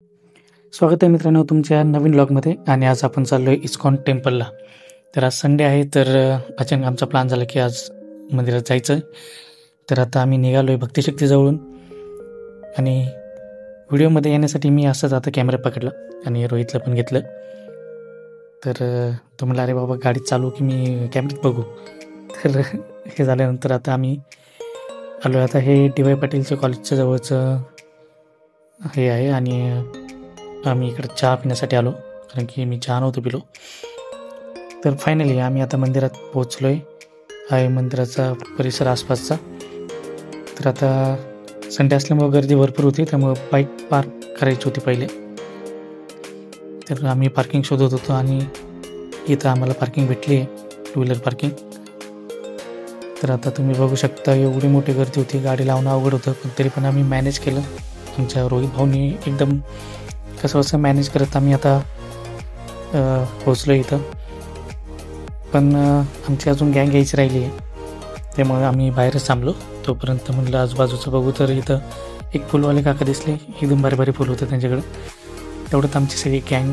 स्वागत आहे मित्रांनो तुमच्या नवीन व्लॉगमध्ये. आणि आज आपण चाललो आहे इस्कॉन टेम्पलला. तर आज संडे आहे, तर अचानक आमचा प्लॅन झाला की आज मंदिरात जायचं आहे. तर आता आम्ही निघालो आहे भक्तिशक्तीजवळून. आणि व्हिडिओमध्ये येण्यासाठी मी असंच आता कॅमेरा पकडला आणि रोहितला पण घेतलं. तर तो म्हणला, अरे बाबा गाडी चालू की मी कॅमेऱ्यात बघू. तर हे झाल्यानंतर आता आम्ही आलो. आता हे डी.वाय. पाटीलच्या कॉलेजच्या जवळचं हे आहे आणि आम्ही इकडे चहा पिण्यासाठी आलो, कारण की मी चहा नव्हतो पिलो. तर फायनली आम्ही आता मंदिरात पोचलो आहे मंदिराचा परिसर आसपासचा. तर आता संडे असल्यामुळं गर्दी भरपूर होती, त्यामुळं बाईक पार्क करायची होती पहिले. तर आम्ही पार्किंग शोधत होतो आणि इथं आम्हाला पार्किंग भेटली आहे, टू व्हीलर पार्किंग. तर आता तुम्ही बघू शकता एवढी मोठी गर्दी होती, गाडी लावणं अवघड होतं, पण तरी पण आम्ही मॅनेज केलं. आमच्या रोहित भाऊनी एकदम कसं मॅनेज करत आम्ही आता पोचलो इथं. पण आमची अजून गँग यायची राहिली आहे, त्यामुळे आम्ही बाहेरच थांबलो. तोपर्यंत म्हणलं आजूबाजूचं बघू. तर इथं एक फुलवाले काका दिसले, एकदम भारी भारी फुल होतं त्यांच्याकडं. तेवढ्यात आमची सगळी गँग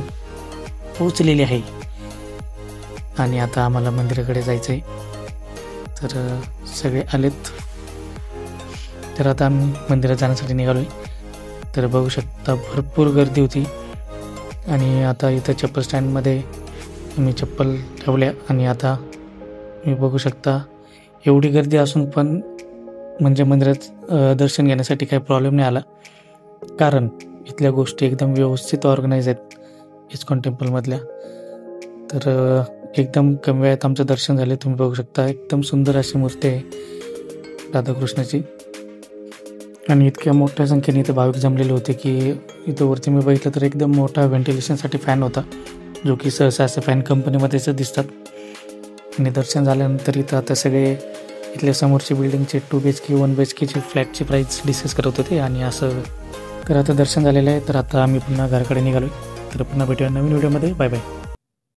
पोचलेली आहे आणि आता आम्हाला मंदिराकडे जायचं आहे. तर सगळे आलेत. तर आता आम्ही मंदिरात जाण्यासाठी निघालो आहे. तर बघू शकता भरपूर गर्दी होती. आणि आता इथं चप्पल स्टँडमध्ये मी चप्पल ठेवल्या आणि आता मी बघू शकता एवढी गर्दी असून पण म्हणजे मंदिरात दर्शन घेण्यासाठी काही प्रॉब्लेम नाही आला, कारण इथल्या गोष्टी एकदम व्यवस्थित ऑर्गनाईज आहेत इस्कॉन टेम्पलमधल्या. तर एकदम कमी वेळात आमचं दर्शन झाले. तुम्ही बघू शकता एकदम सुंदर अशी मूर्ती आहे राधाकृष्णाची. आणि इतक्या मोठ्या संख्येने इथं भाविक जमलेले होते की इथं वरती मी बघितलं तर एकदम मोठा व्हेंटिलेशनसाठी फॅन होता, जो की सहसा असं फॅन कंपनीमध्येच दिसतात. आणि दर्शन झाल्यानंतर इथं आता सगळे इथल्या समोरची बिल्डिंगचे 2 BHK 1 BHKची फ्लॅटची प्राईस डिस्कस करत होते आणि असं. तर आता दर्शन झालेलं आहे. तर आता आम्ही पुन्हा घराकडे निघालो. तर पुन्हा भेटूया नवीन व्हिडिओमध्ये. Bye bye.